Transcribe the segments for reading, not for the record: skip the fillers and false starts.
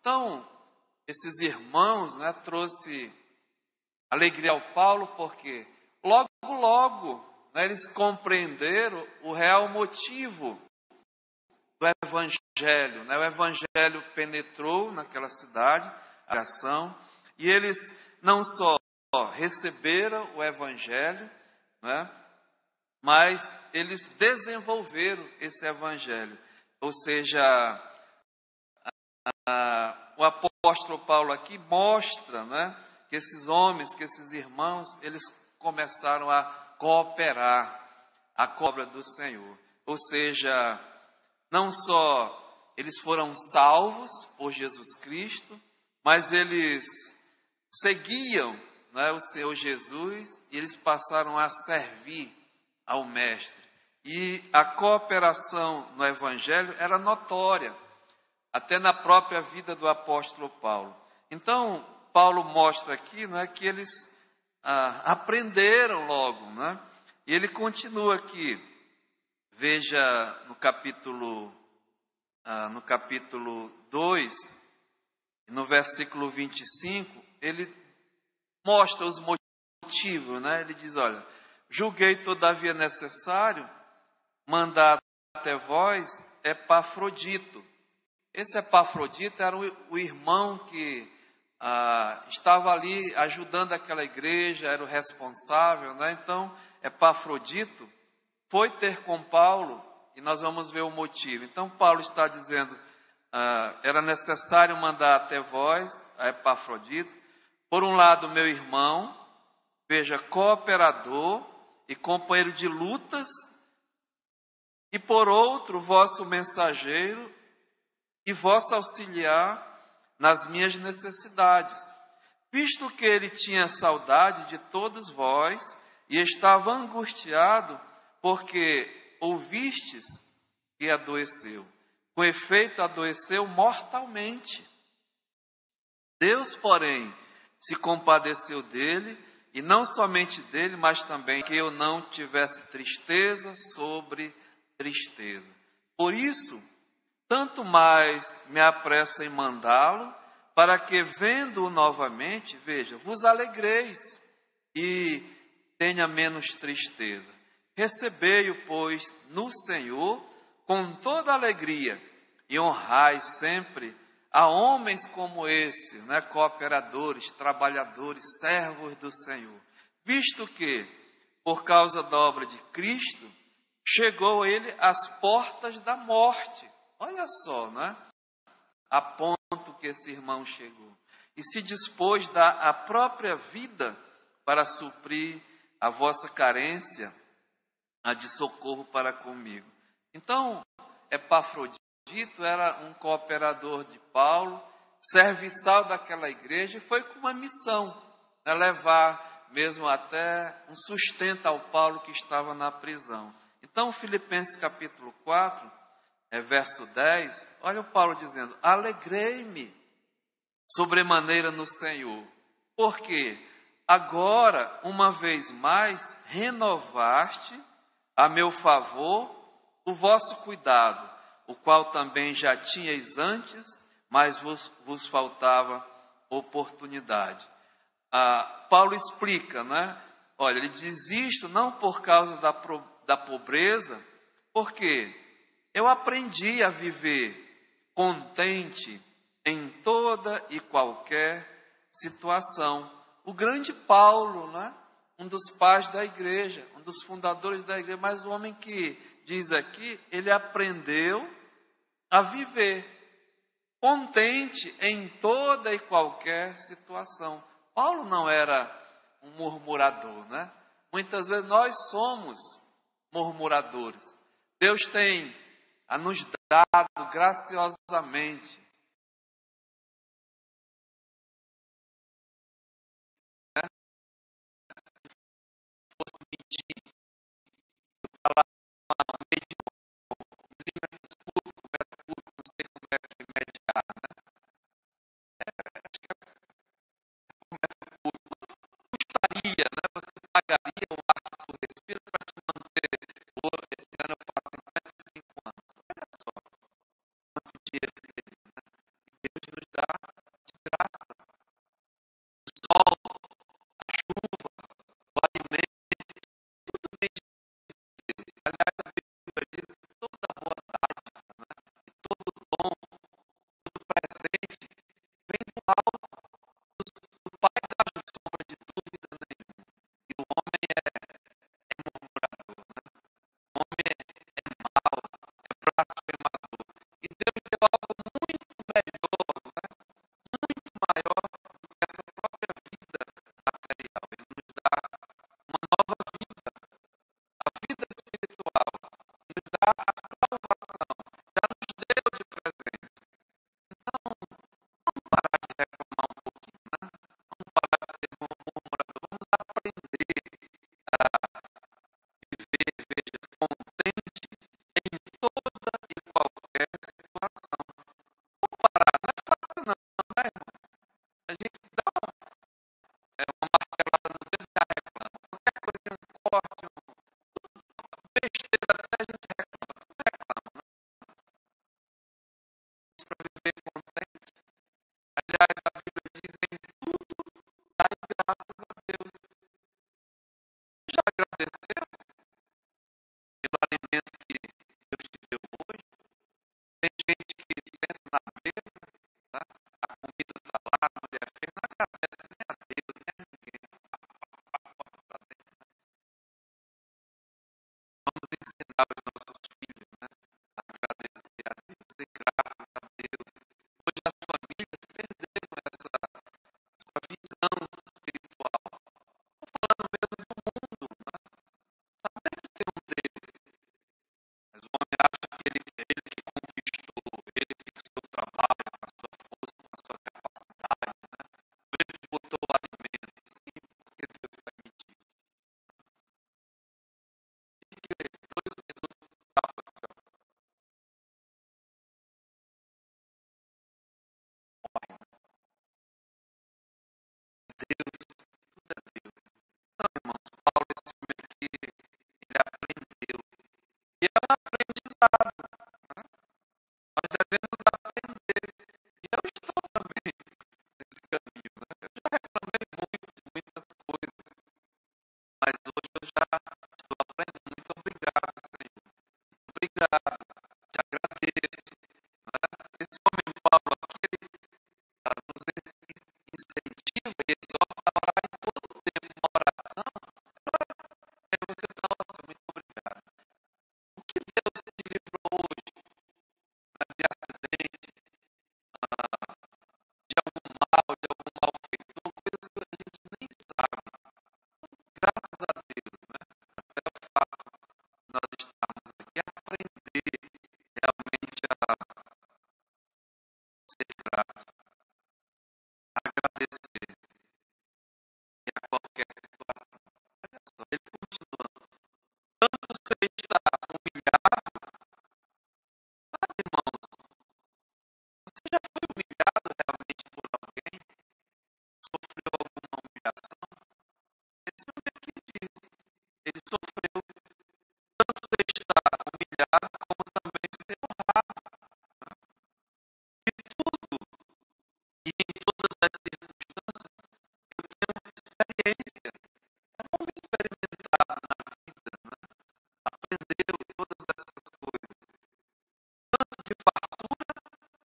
Então, esses irmãos, né, trouxe alegria ao Paulo, porque logo, né, eles compreenderam o real motivo do Evangelho. Né? O Evangelho penetrou naquela cidade, a ação, e eles não só receberam o Evangelho, né, mas eles desenvolveram esse Evangelho. Ou seja, o apóstolo Paulo aqui mostra, né, que esses homens, que esses irmãos, eles começaram a cooperar a obra do Senhor. Ou seja, não só eles foram salvos por Jesus Cristo, mas eles seguiam, né, o Senhor Jesus, e eles passaram a servir ao Mestre. E a cooperação no Evangelho era notória, até na própria vida do apóstolo Paulo. Então, Paulo mostra aqui, né, que eles aprenderam logo, né? E ele continua aqui. Veja no capítulo 2, no versículo 25, ele mostra os motivos, né? Ele diz, olha, julguei todavia necessário mandar até vós Epafrodito. Esse Epafrodito era o irmão que estava ali ajudando aquela igreja, era o responsável, né? Então, Epafrodito foi ter com Paulo, e nós vamos ver o motivo. Então, Paulo está dizendo, era necessário mandar até vós a Epafrodito, por um lado, meu irmão, veja, cooperador e companheiro de lutas, e por outro, vosso mensageiro e vosso auxiliar nas minhas necessidades, visto que ele tinha saudade de todos vós e estava angustiado, porque ouvistes que adoeceu. Com efeito, adoeceu mortalmente. Deus, porém, se compadeceu dele, e não somente dele, mas também que eu não tivesse tristeza sobre tristeza. Por isso, tanto mais me apresso em mandá-lo, para que, vendo-o novamente, veja, vos alegreis e tenha menos tristeza. Recebei-o, pois, no Senhor, com toda alegria, e honrai sempre a homens como esse, né, cooperadores, trabalhadores, servos do Senhor, visto que, por causa da obra de Cristo, chegou ele às portas da morte. Olha só, né? A ponto que esse irmão chegou. E se dispôs dar a própria vida para suprir a vossa carência, a de socorro para comigo. Então, Epafrodito era um cooperador de Paulo, serviçal daquela igreja, e foi com uma missão, né, levar mesmo até um sustento ao Paulo que estava na prisão. Então, Filipenses capítulo 4, verso 10, olha o Paulo dizendo, alegrei-me sobremaneira no Senhor, porque agora, uma vez mais, renovaste a meu favor o vosso cuidado, o qual também já tinhais antes, mas vos faltava oportunidade. Paulo explica, né? Olha, ele diz isto não por causa da pobreza, porque eu aprendi a viver contente em toda e qualquer situação. O grande Paulo, né? Um dos pais da igreja, um dos fundadores da igreja, mas o homem que diz aqui, ele aprendeu a viver contente em toda e qualquer situação. Paulo não era um murmurador, né? Muitas vezes nós somos murmuradores. Deus tem a nos dado graciosamente, né? Se fosse medir, falar um milímetros cúbicos, metro cúbico, não sei como é que mediar, né? Acho que é um metro cúbico. Custaria, né? Você pagaria o ar que tu respira para te manter. Esse ano eu faço 55 anos. Olha só quanto dinheiro seria, né? Deus nos dá dá a salvação, já nos deu de presente. Então, vamos parar de reclamar um pouquinho, né? Vamos parar de ser murmurador, vamos aprender a viver, veja, contente em toda e qualquer situação. Vamos parar, não é fácil não, né, irmão? A gente dá uma martelada no dedo e já reclama. Qualquer coisa, um corte, besteira, até a gente reclama. Tudo reclama, né? Para viver contente. Aliás, a Bíblia diz em tudo, dai graças a Deus. Já agradeceu pelo alimento que Deus te deu hoje? Tem gente que senta na mesa, tá? A comida está lá, a mulher fez, não agradece nem a Deus, nem a ninguém. Vamos ensinar os nossos filhos, né? A agradecer a Deus, ser gratos a Deus. Hoje as famílias perderam essa visão espiritual. Estou falando mesmo do mundo, né? Saber que tem um Deus, mas o homem acha que ele que conquistou, ele que com o seu trabalho, com a sua força, com a sua capacidade, né? Ele que botou o alimento, sim, porque Deus permitiu. E que 2 minutos tapa aqui, ó. Deus, tudo é Deus. Então, irmãos, Paulo, esse homem aqui, ele aprendeu. E é um aprendizado, né? Nós devemos aprender. E eu estou também nesse caminho, né? Eu já reclamei muito de muitas coisas, mas hoje eu já estou aprendendo. Muito obrigado, Senhor. Obrigado. Te agradeço, né? Esse homem Paulo aqui, ele nos incentiva e exorta a orar em todo o tempo. Uma oração, aí você fala, nossa, muito obrigado. O que Deus te livrou hoje, né, de acidente, de algum mal, de algum malfeitor, coisas que a gente nem sabe. Graças a Deus, né? Até o fato de nós estarmos aqui, aprender realmente a ser grato, a agradecer em qualquer situação. Olha só, ele continua. Tanto você está humilhado, sabe, irmãos? Você já foi humilhado realmente por alguém? Sofreu alguma humilhação? Esse homem aqui diz, ele sofreu, tanto você está humilhado, como também ser honrado. De tudo e em todas as circunstâncias, eu tenho uma experiência. É como experimentado na vida, né? Aprendeu todas essas coisas, tanto de fartura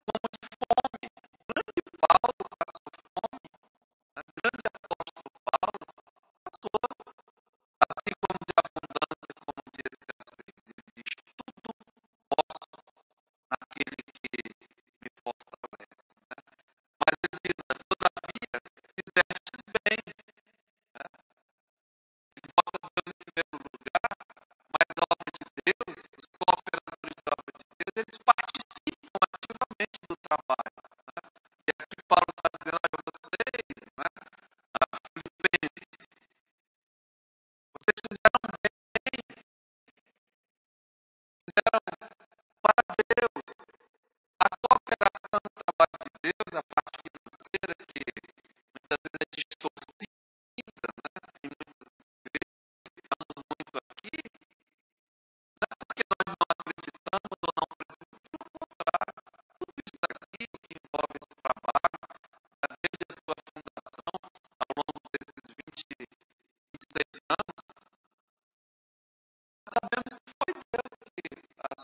como de fome. O grande Paulo passou fome, o grande apóstolo Paulo passou, assim como de abundância, como de escassez. Ele diz, tudo posso naquele que me fortalece, né? Mas ele diz, todavia, fizestes bem, né? Ele bota Deus em primeiro lugar, mas a obra de Deus, os cooperadores da obra de Deus, eles participam ativamente do trabalho, né? E aqui Paulo está dizendo, olha, vocês, né, filipenses, vocês fizeram bem, fizeram para Deus. A cooperação do trabalho de Deus, a parte financeira, que muitas vezes é distorcida, né? E muitas vezes ficamos muito aqui, não é porque nós não acreditamos ou não precisamos, pelo contrário, tudo isso aqui que envolve esse trabalho, desde a sua fundação, ao longo desses 26 anos, sabemos que foi Deus que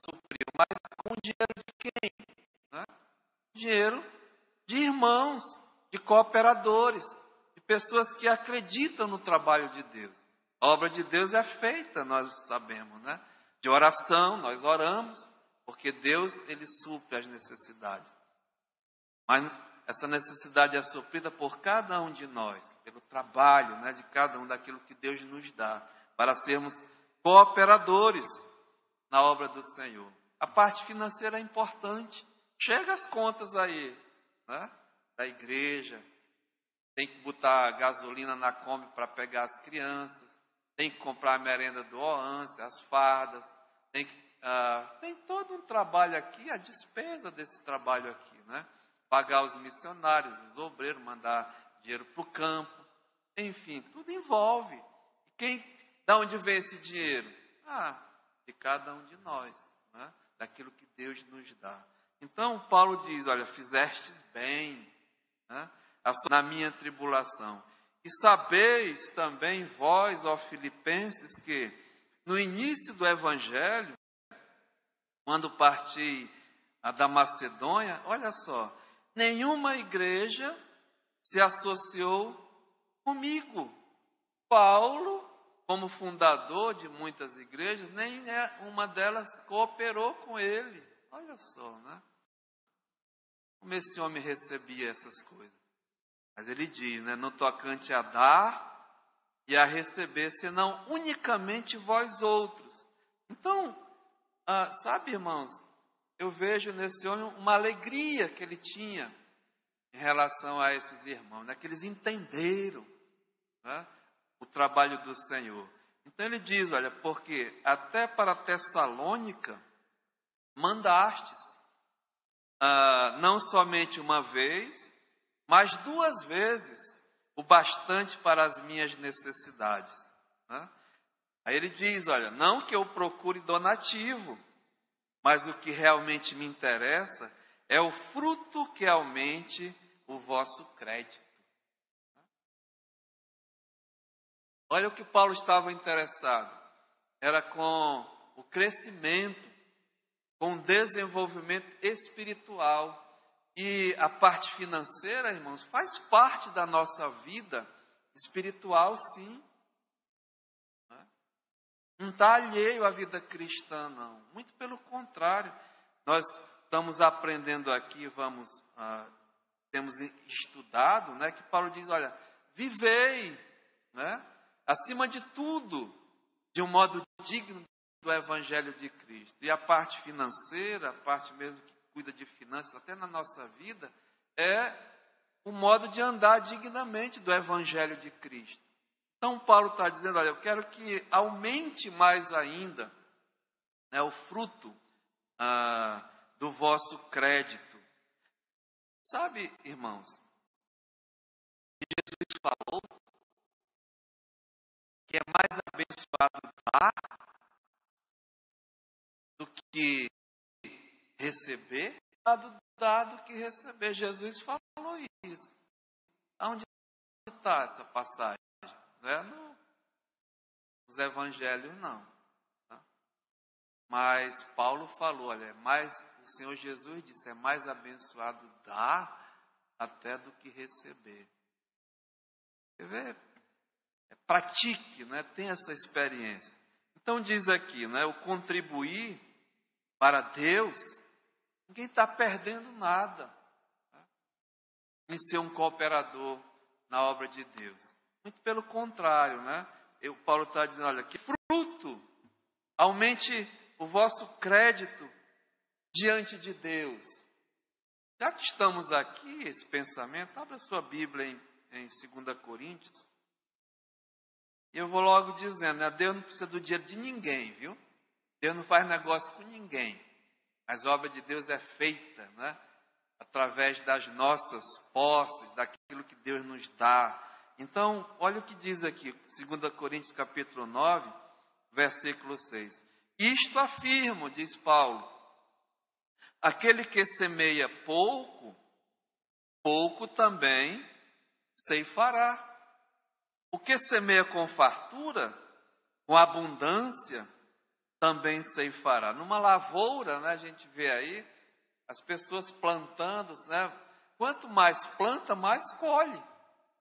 supriu, mas com o dinheiro de quem? Né? Dinheiro de irmãos, de cooperadores, de pessoas que acreditam no trabalho de Deus. A obra de Deus é feita, nós sabemos, né? De oração, nós oramos, porque Deus, ele supre as necessidades. Mas essa necessidade é suprida por cada um de nós, pelo trabalho, né, de cada um daquilo que Deus nos dá, para sermos cooperadores na obra do Senhor. A parte financeira é importante. Chega as contas aí, né, da igreja. Tem que botar gasolina na Kombi para pegar as crianças. Tem que comprar a merenda do Oance, as fardas. Tem todo um trabalho aqui, a despesa desse trabalho aqui, né? Pagar os missionários, os obreiros, mandar dinheiro para o campo. Enfim, tudo envolve. Da onde vem esse dinheiro? De cada um de nós, né? Daquilo que Deus nos dá. Então, Paulo diz, olha, fizestes bem, né, na minha tribulação. E sabeis também vós, ó Filipenses, que no início do Evangelho, quando parti da Macedônia, olha só, nenhuma igreja se associou comigo. Paulo, como fundador de muitas igrejas, nem uma delas cooperou com ele. Olha só, né? Como esse homem recebia essas coisas. Mas ele diz, né, no tocante a dar e a receber, senão unicamente vós outros. Então, sabe, irmãos, eu vejo nesse homem uma alegria que ele tinha em relação a esses irmãos, né, que eles entenderam, né, o trabalho do Senhor. Então ele diz, olha, porque até para Tessalônica mandastes, não somente uma vez, mas 2 vezes, o bastante para as minhas necessidades, né? Aí ele diz, olha, não que eu procure donativo, mas o que realmente me interessa é o fruto que aumente o vosso crédito. Olha o que Paulo estava interessado, era com o crescimento, com o desenvolvimento espiritual. E a parte financeira, irmãos, faz parte da nossa vida espiritual, sim. Não está alheio à vida cristã, não. Muito pelo contrário. Nós estamos aprendendo aqui, temos estudado, né, que Paulo diz, olha, vivei, né, acima de tudo, de um modo digno do Evangelho de Cristo. E a parte financeira, a parte mesmo que cuida de finanças, até na nossa vida, é o modo de andar dignamente do Evangelho de Cristo. Então, Paulo está dizendo, olha, eu quero que aumente mais ainda, né, o fruto do vosso crédito. Sabe, irmãos, Jesus falou que é mais abençoado dar do que receber, dado que receber. Jesus falou isso. Onde está essa passagem? Não é nos evangelhos, não. Tá? Mas Paulo falou, olha, o Senhor Jesus disse, é mais abençoado dar até do que receber. Quer ver? Pratique, né? Tenha essa experiência. Então diz aqui, né, o contribuir para Deus, ninguém está perdendo nada, tá, em ser um cooperador na obra de Deus. Muito pelo contrário, né? Paulo está dizendo, olha, que fruto, aumente o vosso crédito diante de Deus. Já que estamos aqui, esse pensamento, abra sua Bíblia em 2 Coríntios. E eu vou logo dizendo, né, Deus não precisa do dinheiro de ninguém, viu? Deus não faz negócio com ninguém. Mas a obra de Deus é feita, né, através das nossas posses, daquilo que Deus nos dá. Então, olha o que diz aqui, 2 Coríntios capítulo 9, versículo 6. Isto afirmo, diz Paulo, aquele que semeia pouco, pouco também ceifará. O que semeia com fartura, com abundância, também ceifará. Numa lavoura, né, a gente vê aí, as pessoas plantando, né? Quanto mais planta, mais colhe.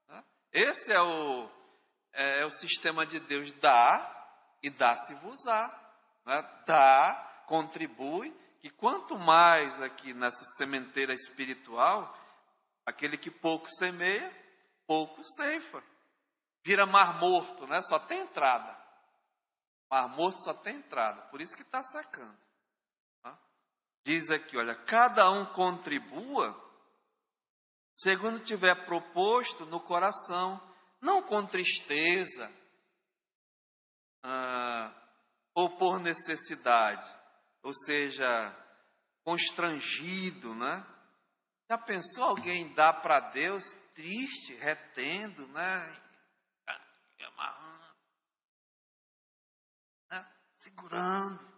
Né? Esse é o sistema de Deus, dá e dá-se-vos-á. Né? Dá, contribui, que quanto mais aqui nessa sementeira espiritual, aquele que pouco semeia, pouco ceifa. Vira mar morto, né? Só tem entrada. Mar Morto só tem entrada, por isso que está secando. Tá? Diz aqui, olha, cada um contribua segundo tiver proposto no coração, não com tristeza ou por necessidade, ou seja, constrangido, né? Já pensou alguém dar para Deus triste, retendo, né? Amarrando, né? Segurando.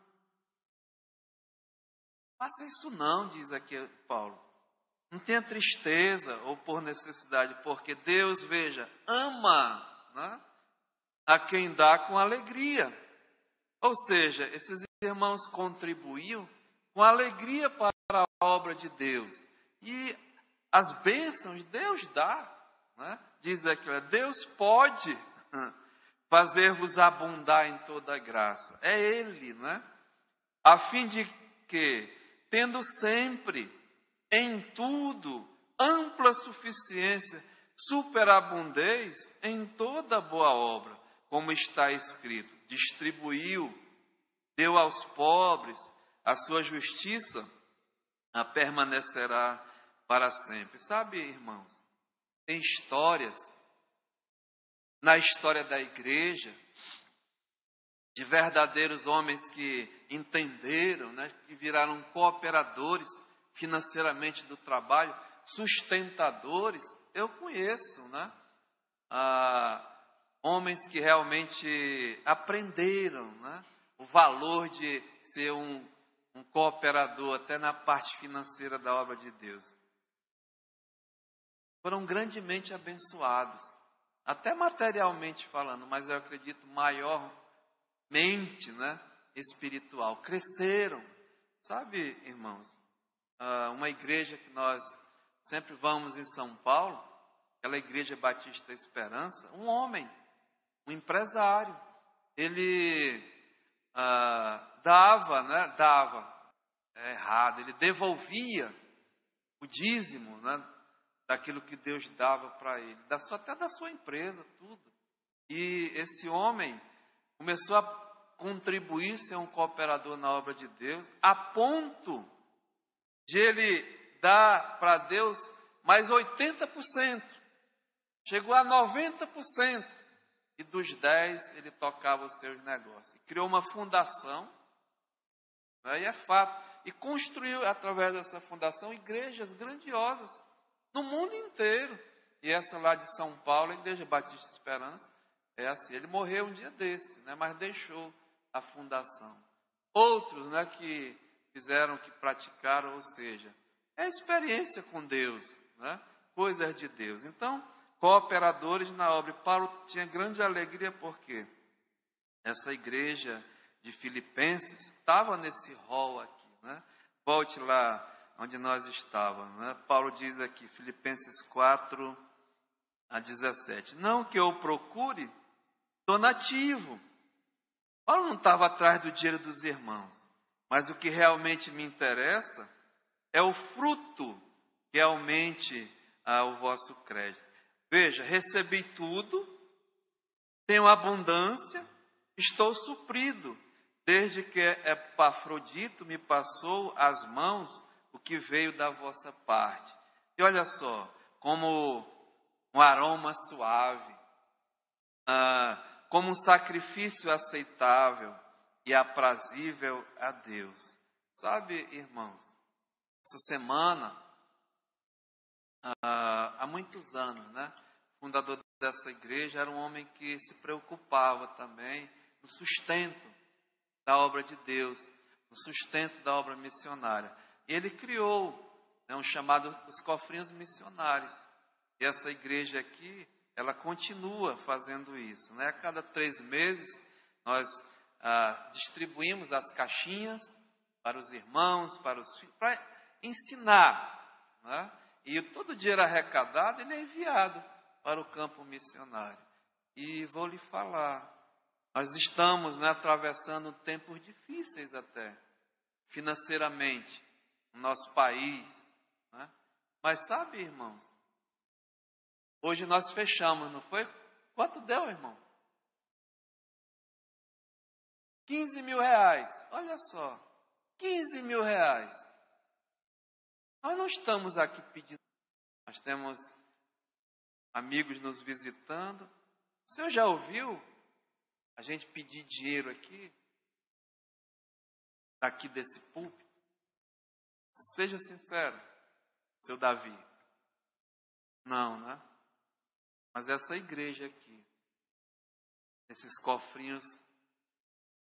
Faça isso não, diz aqui Paulo. Não tenha tristeza ou por necessidade, porque Deus, veja, ama, né, a quem dá com alegria. Ou seja, esses irmãos contribuíam com alegria para a obra de Deus. E as bênçãos Deus dá. Né? Diz aqui, Deus pode fazer-vos abundar em toda graça. É Ele, né? A fim de que, tendo sempre, em tudo, ampla suficiência, superabundez em toda boa obra, como está escrito, distribuiu, deu aos pobres, a sua justiça a permanecerá para sempre. Sabe, irmãos, tem histórias, na história da igreja, de verdadeiros homens que entenderam, né, que viraram cooperadores financeiramente do trabalho, sustentadores. Eu conheço, né, homens que realmente aprenderam, né, o valor de ser um cooperador, até na parte financeira da obra de Deus. Foram grandemente abençoados, até materialmente falando, mas eu acredito maiormente, né, espiritual. Cresceram. Sabe, irmãos, uma igreja que nós sempre vamos em São Paulo, aquela igreja Batista Esperança, um homem, um empresário, ele ele devolvia o dízimo, né, daquilo que Deus dava para ele, até da sua empresa, tudo. E esse homem começou a contribuir, ser um cooperador na obra de Deus, a ponto de ele dar para Deus mais 80%. Chegou a 90%. E dos 10% ele tocava os seus negócios. Criou uma fundação, né, e é fato. E construiu, através dessa fundação, igrejas grandiosas no mundo inteiro. E essa lá de São Paulo, a Igreja Batista Esperança, é assim. Ele morreu um dia desse, né, mas deixou a fundação. Outros, né, que fizeram, que praticaram, ou seja, é a experiência com Deus, né, coisas de Deus. Então, cooperadores na obra. E Paulo tinha grande alegria porque essa igreja de Filipenses estava nesse rol aqui, né? Volte lá onde nós estávamos, né? Paulo diz aqui, Filipenses 4:17, não que eu procure donativo. Paulo não estava atrás do dinheiro dos irmãos, mas o que realmente me interessa é o fruto que aumente o vosso crédito. Veja, recebi tudo, tenho abundância, estou suprido, desde que Epafrodito me passou às mãos o que veio da vossa parte. E olha só, como um aroma suave, como um sacrifício aceitável e aprazível a Deus. Sabe, irmãos, essa semana, há muitos anos, né? O fundador dessa igreja era um homem que se preocupava também no sustento da obra de Deus, no sustento da obra missionária. E ele criou, né, um chamado os cofrinhos missionários. E essa igreja aqui, ela continua fazendo isso, né? A cada 3 meses nós distribuímos as caixinhas para os irmãos, para os filhos, para ensinar, né? E todo o dinheiro arrecadado, ele é enviado para o campo missionário. E vou lhe falar, nós estamos, né, atravessando tempos difíceis até, financeiramente, no nosso país, né? Mas sabe, irmãos, hoje nós fechamos, não foi? Quanto deu, irmão? 15 mil reais. Olha só, 15 mil reais. Nós não estamos aqui pedindo. Nós temos amigos nos visitando. O senhor já ouviu a gente pedir dinheiro aqui? Daqui desse púlpito? Seja sincero, seu Davi. Não, né? Mas essa igreja aqui, esses cofrinhos,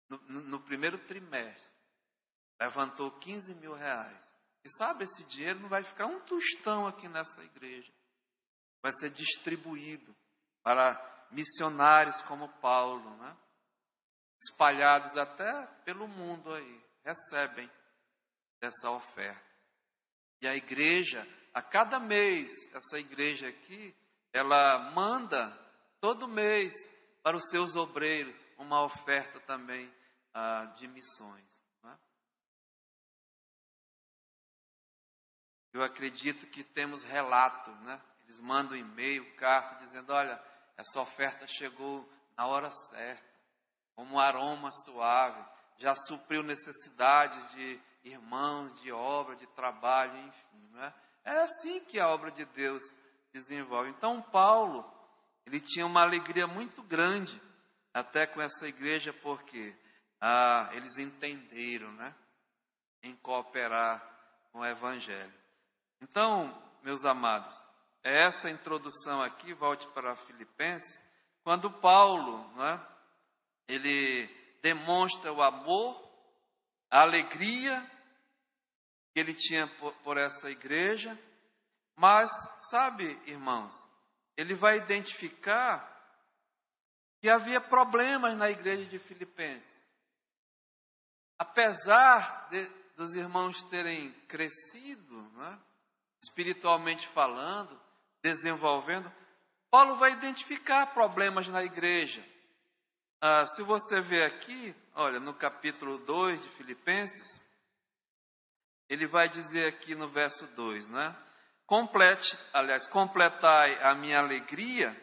no primeiro trimestre, levantou 15 mil reais. E sabe, esse dinheiro não vai ficar um tostão aqui nessa igreja. Vai ser distribuído para missionários como Paulo, né? Espalhados até pelo mundo aí, recebem dessa oferta. E a igreja, a cada mês, essa igreja aqui, ela manda todo mês para os seus obreiros uma oferta também de missões. Né? Eu acredito que temos relatos, né? Eles mandam e-mail, carta, dizendo, olha, essa oferta chegou na hora certa, como um aroma suave, já supriu necessidades de irmãos, de obra, de trabalho, enfim. Né? É assim que a obra de Deus desenvolve. Então, Paulo, ele tinha uma alegria muito grande, até com essa igreja, porque eles entenderam, né? Em cooperar com o Evangelho. Então, meus amados, essa introdução aqui, volte para Filipenses, quando Paulo, né, ele demonstra o amor, a alegria que ele tinha por essa igreja, mas, sabe, irmãos, ele vai identificar que havia problemas na igreja de Filipenses. Apesar dos irmãos terem crescido, né, espiritualmente falando, desenvolvendo, Paulo vai identificar problemas na igreja. Se você ver aqui, olha, no capítulo 2 de Filipenses, ele vai dizer aqui no verso 2, né? Completai a minha alegria,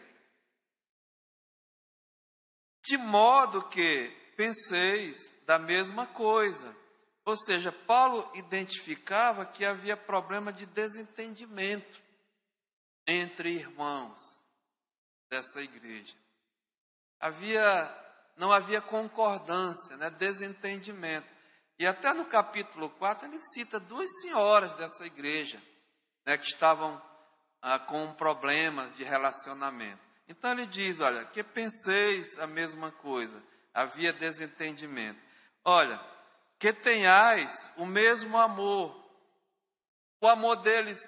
de modo que penseis da mesma coisa. Ou seja, Paulo identificava que havia problema de desentendimento entre irmãos dessa igreja. Não havia concordância, né? Desentendimento. E até no capítulo 4 ele cita 2 senhoras dessa igreja, né, que estavam com problemas de relacionamento. Então ele diz, olha, que penseis a mesma coisa. Havia desentendimento. Olha, que tenhais o mesmo amor. O amor deles,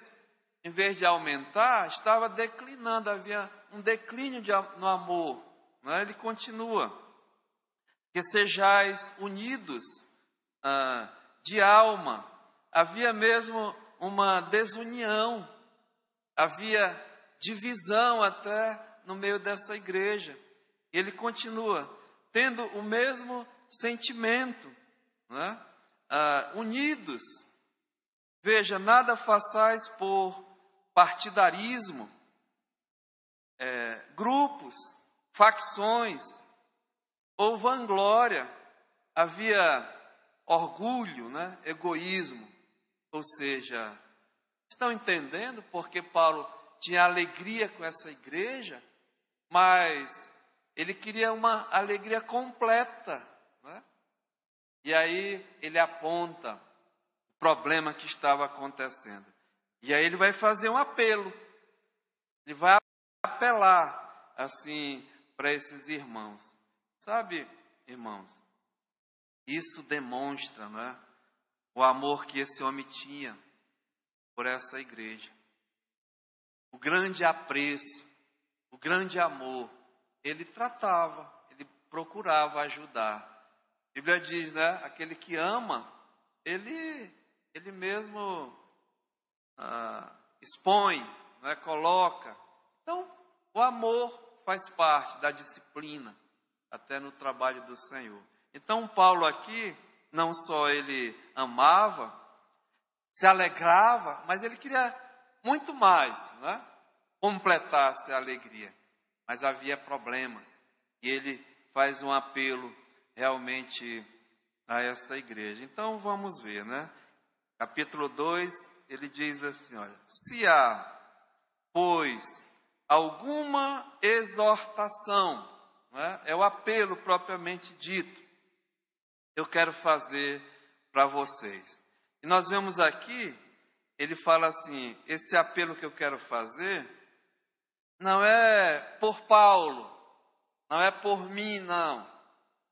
em vez de aumentar, estava declinando. Havia um declínio no amor. Né? Ele continua. Que sejais unidos de alma. Havia mesmo uma desunião. Havia divisão até no meio dessa igreja. Ele continua, tendo o mesmo sentimento, né? Unidos. Veja, nada façais por partidarismo, grupos, facções ou vanglória. Havia orgulho, né? Egoísmo. Ou seja, estão entendendo porque Paulo tinha alegria com essa igreja, mas ele queria uma alegria completa, né? E aí ele aponta o problema que estava acontecendo. E aí ele vai fazer um apelo. Ele vai apelar, assim, para esses irmãos. Sabe, irmãos, isso demonstra, não é, o amor que esse homem tinha por essa igreja. O grande apreço, o grande amor, ele tratava, ele procurava ajudar. A Bíblia diz, né, aquele que ama, ele mesmo expõe, né, coloca. Então, o amor faz parte da disciplina, até no trabalho do Senhor. Então, Paulo aqui, não só ele amava, se alegrava, mas ele queria muito mais, né? Completasse a alegria. Mas havia problemas. E ele faz um apelo realmente a essa igreja. Então vamos ver, né? Capítulo 2, ele diz assim, olha, se há, pois, alguma exortação, né? É o apelo propriamente dito, eu quero fazer para vocês. E nós vemos aqui, ele fala assim, esse apelo que eu quero fazer, não é por Paulo, não é por mim, não,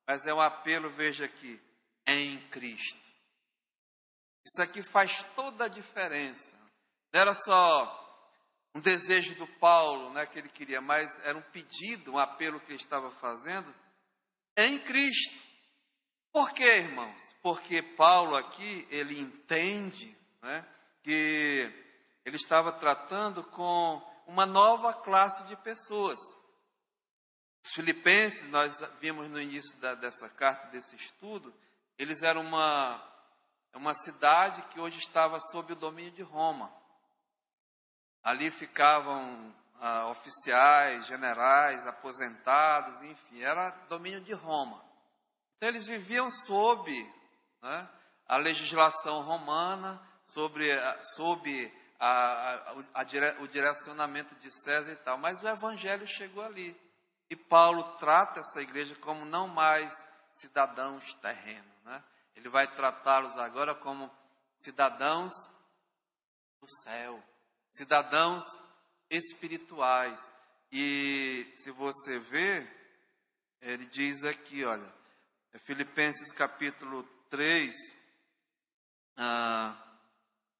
mas é um apelo, veja aqui, em Cristo. Isso aqui faz toda a diferença. Não era só um desejo do Paulo, né, que ele queria, mas era um pedido, um apelo que ele estava fazendo em Cristo. Por quê, irmãos? Porque Paulo aqui, ele entende, né, que ele estava tratando com uma nova classe de pessoas. Os filipenses, nós vimos no início dessa carta, desse estudo, eles eram uma cidade que hoje estava sob o domínio de Roma. Ali ficavam oficiais, generais, aposentados, enfim, era domínio de Roma. Então eles viviam sob, né, a legislação romana, sob o direcionamento de César e tal. Mas o evangelho chegou ali. E Paulo trata essa igreja como não mais cidadãos terrenos, né? Ele vai tratá-los agora como cidadãos do céu, cidadãos espirituais. E se você ver, ele diz aqui, olha, Filipenses capítulo 3,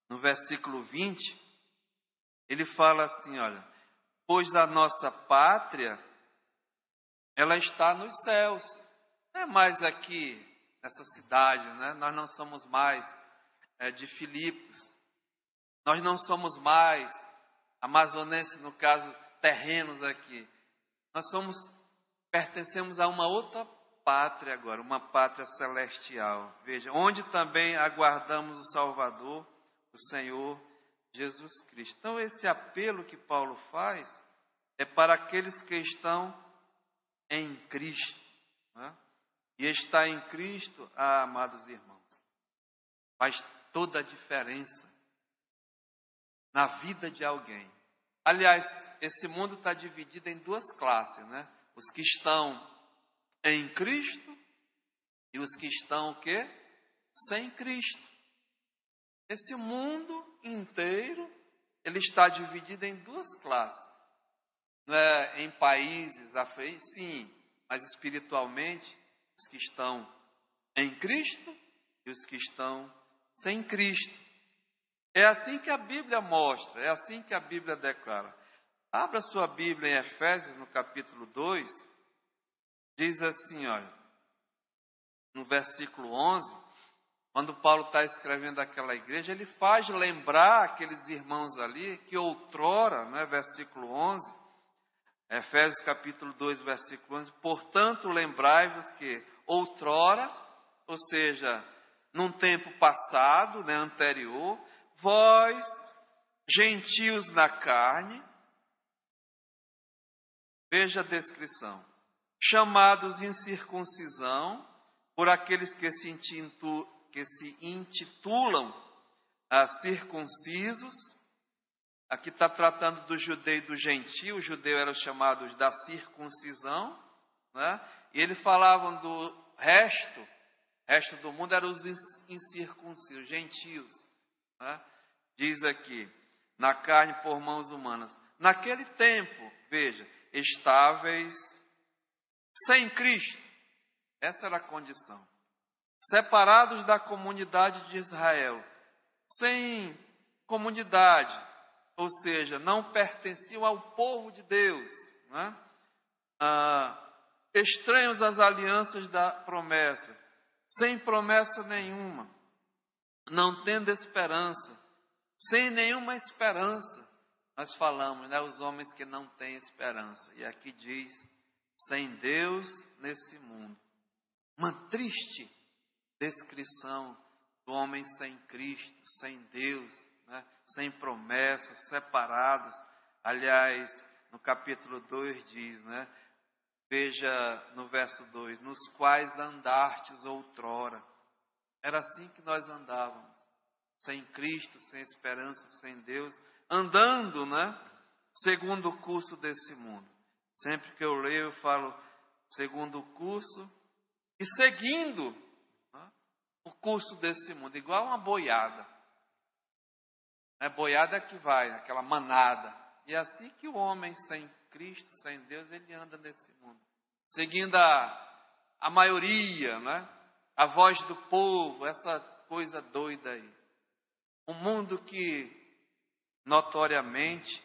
no versículo 20, ele fala assim, olha, pois a nossa pátria, ela está nos céus, não é mais aqui nessa cidade, né? Nós não somos mais de Filipos, nós não somos mais amazonenses, no caso, terrenos aqui, nós pertencemos a uma outra pátria agora, uma pátria celestial, veja, onde também aguardamos o Salvador, o Senhor Jesus Cristo. Então esse apelo que Paulo faz é para aqueles que estão em Cristo, né? E estar em Cristo, amados irmãos, faz toda a diferença na vida de alguém. Aliás, esse mundo está dividido em duas classes, né? Os que estão em Cristo e os que estão o quê? Sem Cristo. Esse mundo inteiro, ele está dividido em duas classes. Em países, sim, mas espiritualmente, os que estão em Cristo e os que estão sem Cristo. É assim que a Bíblia mostra, é assim que a Bíblia declara. Abra sua Bíblia em Efésios, no capítulo 2, diz assim, olha, no versículo 11, quando Paulo está escrevendo aquela igreja, ele faz lembrar aqueles irmãos ali que outrora, né, versículo 11, Efésios capítulo 2, versículo 11, portanto, lembrai-vos que outrora, ou seja, num tempo passado, né, anterior, vós, gentios na carne, veja a descrição, chamados incircuncisão, por aqueles que se intitulam circuncisos. Aqui está tratando do judeu e do gentio. Os judeus eram chamados da circuncisão, né? E eles falavam do resto do mundo eram os incircuncisos, gentios, né? Diz aqui, na carne por mãos humanas. Naquele tempo, veja, estáveis sem Cristo. Essa era a condição. Separados da comunidade de Israel, sem comunidade, ou seja, não pertenciam ao povo de Deus, né? Estranhos às alianças da promessa, sem promessa nenhuma, não tendo esperança, sem nenhuma esperança. Nós falamos, né, os homens que não têm esperança, e aqui diz, sem Deus nesse mundo. Uma triste descrição do homem sem Cristo, sem Deus, né? Sem promessas, separados. Aliás, no capítulo 2 diz, né? Veja no verso 2, nos quais andastes outrora. Era assim que nós andávamos, sem Cristo, sem esperança, sem Deus, andando, né? Segundo o curso desse mundo. Sempre que eu leio, eu falo segundo o curso e seguindo, né, o curso desse mundo, igual uma boiada. É boiada que vai, aquela manada. E é assim que o homem sem Cristo, sem Deus, ele anda nesse mundo. Seguindo a maioria, né? A voz do povo, essa coisa doida aí. Um mundo que notoriamente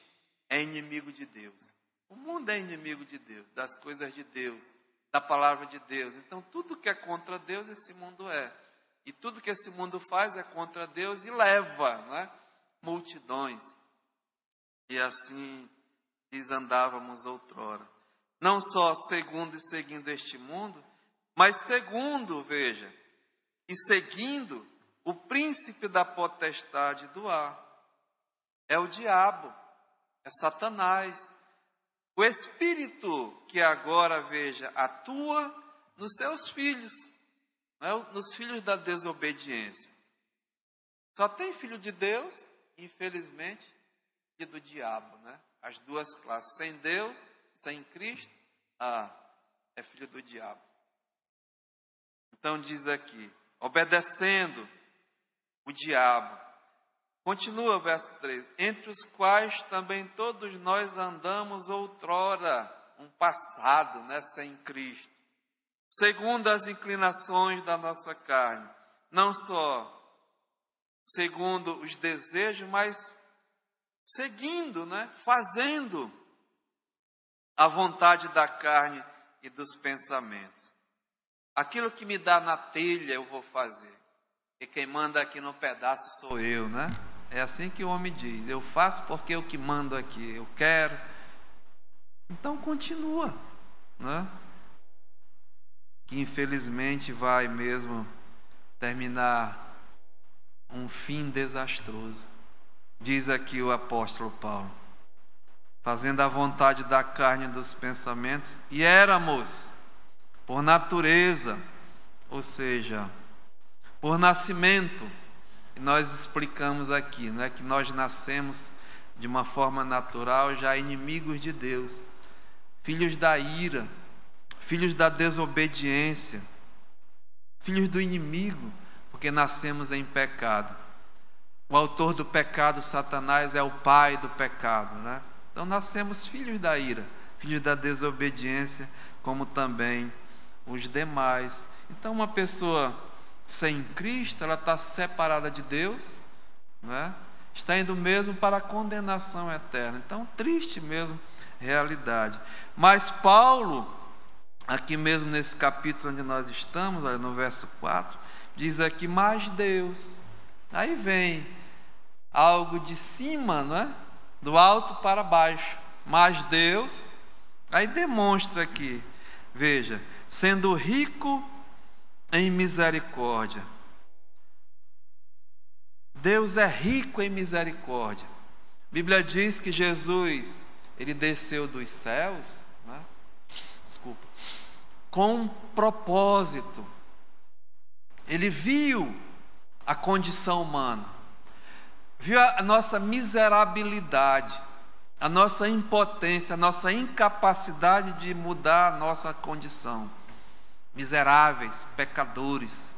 é inimigo de Deus. O mundo é inimigo de Deus, das coisas de Deus, da palavra de Deus. Então, tudo que é contra Deus, esse mundo é. E tudo que esse mundo faz é contra Deus e leva, né, multidões. E assim andávamos outrora. Não só segundo e seguindo este mundo, mas segundo, veja, e seguindo o príncipe da potestade do ar. É o diabo, é Satanás. O espírito que agora, veja, atua nos seus filhos, né? Nos filhos da desobediência. Só tem filho de Deus, infelizmente, e do diabo, né? As duas classes, sem Deus, sem Cristo, é filho do diabo. Então diz aqui, obedecendo o diabo. Continua o verso 3. Entre os quais também todos nós andamos outrora, um passado, né, sem Cristo. Segundo as inclinações da nossa carne. Não só segundo os desejos, mas seguindo, né, fazendo a vontade da carne e dos pensamentos. Aquilo que me dá na telha eu vou fazer. E quem manda aqui no pedaço sou eu, né? É assim que o homem diz, eu faço porque eu que mando aqui, eu quero. Então continua, né? Que infelizmente vai mesmo terminar um fim desastroso. Diz aqui o apóstolo Paulo, fazendo a vontade da carne e dos pensamentos, e éramos, por natureza, ou seja, por nascimento. E nós explicamos aqui, não é que nós nascemos de uma forma natural já inimigos de Deus, filhos da ira, filhos da desobediência, filhos do inimigo, porque nascemos em pecado. O autor do pecado, Satanás, é o pai do pecado, né? Então nascemos filhos da ira, filhos da desobediência, como também os demais. Então uma pessoa sem Cristo, ela está separada de Deus, né? Está indo mesmo para a condenação eterna. Então, triste mesmo realidade. Mas Paulo, aqui mesmo nesse capítulo onde nós estamos, olha, no verso 4, diz aqui, mas Deus. Aí vem algo de cima, né? Do alto para baixo. Mas Deus, aí demonstra aqui, veja, sendo rico em misericórdia. Deus é rico em misericórdia. A Bíblia diz que Jesus, ele desceu dos céus, né? Com um propósito. Ele viu a condição humana, viu a nossa miserabilidade, a nossa impotência, a nossa incapacidade de mudar a nossa condição. Miseráveis, pecadores,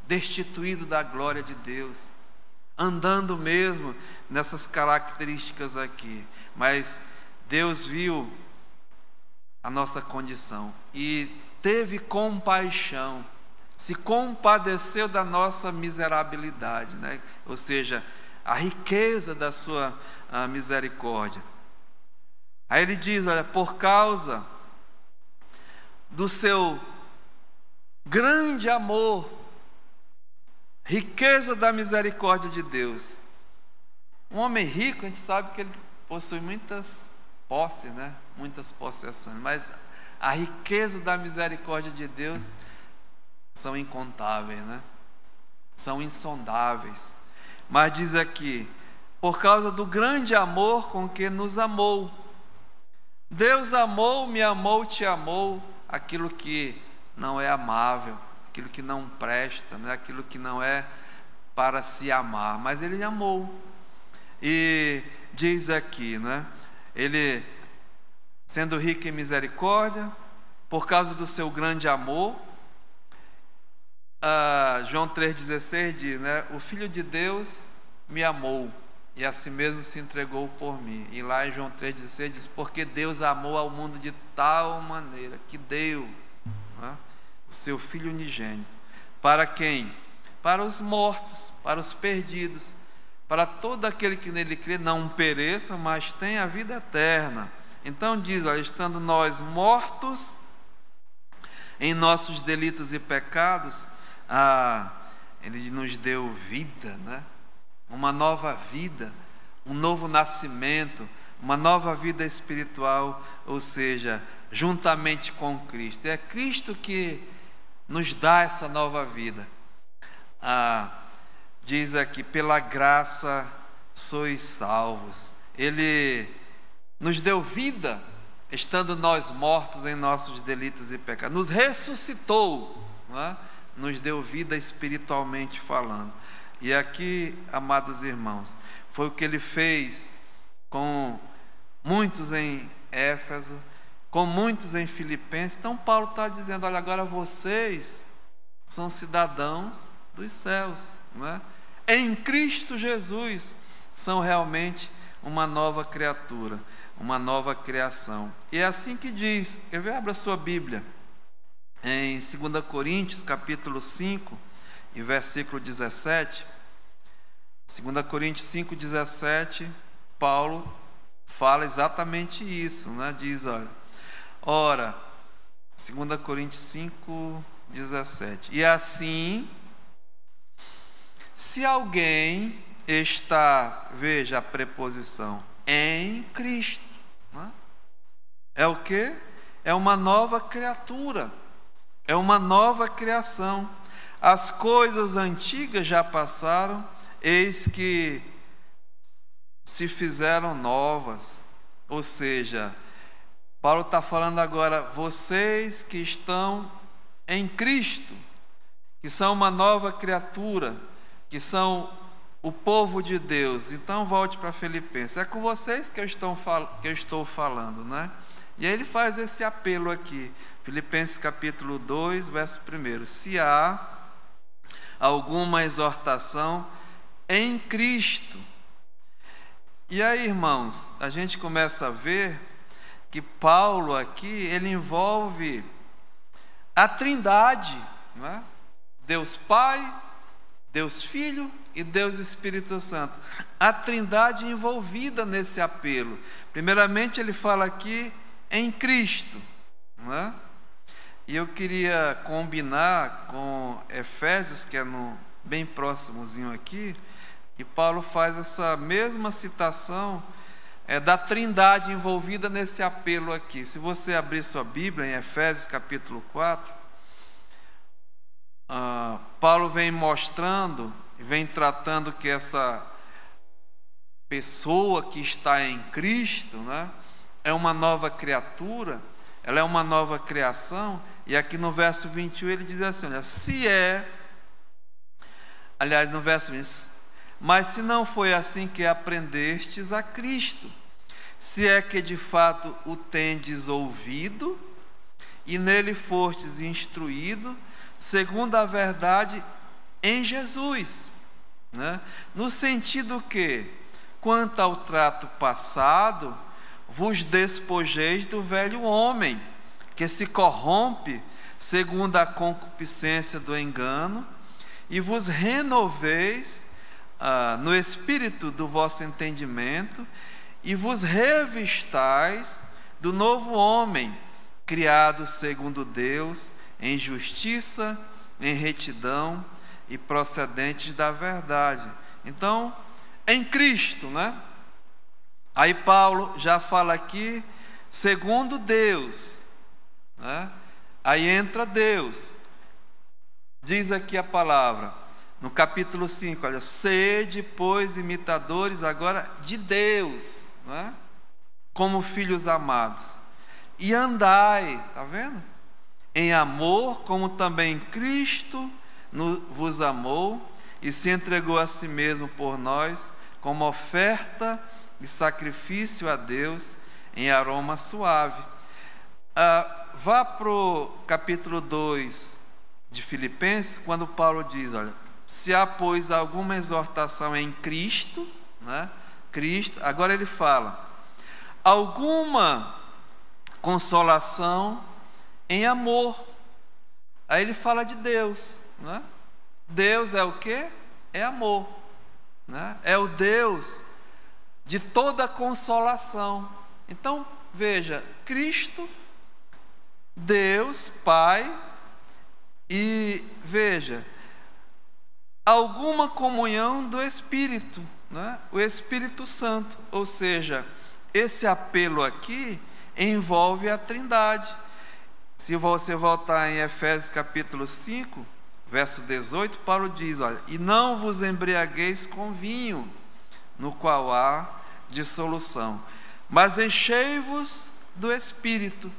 destituídos da glória de Deus, andando mesmo nessas características aqui. Mas Deus viu a nossa condição e teve compaixão, se compadeceu da nossa miserabilidade, né? Ou seja, a riqueza da sua misericórdia. Aí ele diz, olha, por causa do seu grande amor, riqueza da misericórdia de Deus. Um homem rico, a gente sabe que ele possui muitas posses, né? Muitas possessões, mas a riqueza da misericórdia de Deus são incontáveis, né? São insondáveis. Mas diz aqui, por causa do grande amor com que nos amou, Deus amou, me amou, te amou, aquilo que não é amável, aquilo que não presta, né? Aquilo que não é para se amar, mas Ele amou. E diz aqui, né? Ele, sendo rico em misericórdia, por causa do seu grande amor, João 3,16 diz, né? O Filho de Deus me amou e assim mesmo se entregou por mim. E lá em João 3,16 diz, porque Deus amou ao mundo de tal maneira que deu, né, o seu Filho unigênito. Para quem? Para os mortos, para os perdidos, para todo aquele que nele crê não pereça, mas tenha a vida eterna. Então diz, olha, estando nós mortos em nossos delitos e pecados, Ele nos deu vida, né? Uma nova vida, um novo nascimento, uma nova vida espiritual, ou seja, juntamente com Cristo. É Cristo que nos dá essa nova vida. Diz aqui, pela graça sois salvos. Ele nos deu vida, estando nós mortos em nossos delitos e pecados. Nos ressuscitou, não é? Nos deu vida espiritualmente falando. E aqui, amados irmãos, foi o que Ele fez com muitos em Éfeso, com muitos em Filipenses. Então Paulo está dizendo, olha, agora vocês são cidadãos dos céus, não é? Em Cristo Jesus são realmente uma nova criatura, uma nova criação. E é assim que diz, abra sua Bíblia, em 2 Coríntios, capítulo 5, e versículo 17, 2 Coríntios 5, 17, Paulo fala exatamente isso, né? Diz, olha, ora, 2 Coríntios 5, 17, e assim, se alguém está, veja a preposição, em Cristo, né? É o que? É uma nova criatura, é uma nova criação. As coisas antigas já passaram, eis que se fizeram novas. Ou seja, Paulo está falando agora, vocês que estão em Cristo, que são uma nova criatura, que são o povo de Deus. Então volte para Filipenses, é com vocês que eu estou falando, né? E aí ele faz esse apelo aqui, Filipenses capítulo 2, verso 1, se há alguma exortação em Cristo. E aí, irmãos, a gente começa a ver que Paulo aqui, ele envolve a Trindade, não é? Deus Pai, Deus Filho e Deus Espírito Santo. A Trindade envolvida nesse apelo. Primeiramente ele fala aqui em Cristo, não é? E eu queria combinar com Efésios, que é bem próximozinho aqui, e Paulo faz essa mesma citação da Trindade envolvida nesse apelo aqui. Se você abrir sua Bíblia em Efésios capítulo 4, Paulo vem mostrando, vem tratando que essa pessoa que está em Cristo, né, é uma nova criatura, ela é uma nova criação. E aqui no verso 21 ele diz assim, olha, no verso 20, mas se não foi assim que aprendestes a Cristo, se é que de fato o tendes ouvido, e nele fostes instruído, segundo a verdade em Jesus, né? No sentido que, quanto ao trato passado, vos despojeis do velho homem, que se corrompe segundo a concupiscência do engano, e vos renoveis no espírito do vosso entendimento, e vos revistais do novo homem, criado segundo Deus, em justiça, em retidão e procedentes da verdade. Então, em Cristo, né? Aí Paulo já fala aqui, segundo Deus, né? Aí entra Deus. Diz aqui a palavra, no capítulo 5, olha, sede, pois, imitadores agora de Deus, né? Como filhos amados. e andai, tá vendo? Em amor, como também Cristo vos amou e se entregou a si mesmo por nós, como oferta e sacrifício a Deus em aroma suave. Vá para o capítulo 2 de Filipenses, quando Paulo diz, olha, se há, pois, alguma exortação em Cristo, né? Cristo, agora ele fala, alguma consolação em amor. Aí ele fala de Deus, né? Deus é o quê? É amor, né? É o Deus de toda consolação. Então, veja, Cristo, Deus, Pai, e veja, alguma comunhão do Espírito, né? O Espírito Santo, ou seja, esse apelo aqui envolve a Trindade. Se você voltar em Efésios capítulo 5, verso 18, Paulo diz, olha, e não vos embriagueis com vinho, no qual há dissolução, mas enchei-vos do Espírito.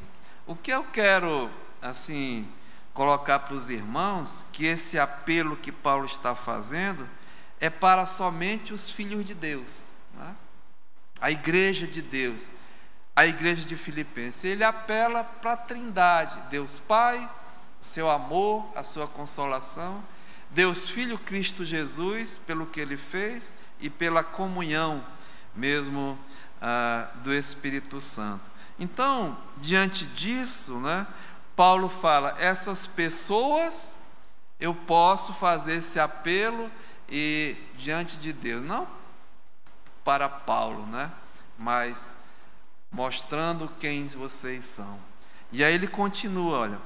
O que eu quero, assim, colocar para os irmãos, que esse apelo que Paulo está fazendo é para somente os filhos de Deus, né? A igreja de Deus, a igreja de Filipenses. Ele apela para a Trindade, Deus Pai, o seu amor, a sua consolação, Deus Filho, Cristo Jesus, pelo que Ele fez e pela comunhão mesmo do Espírito Santo. Então, diante disso, né, Paulo fala, essas pessoas, eu posso fazer esse apelo e diante de Deus, não para Paulo, né, mas mostrando quem vocês são. E aí ele continua, olha,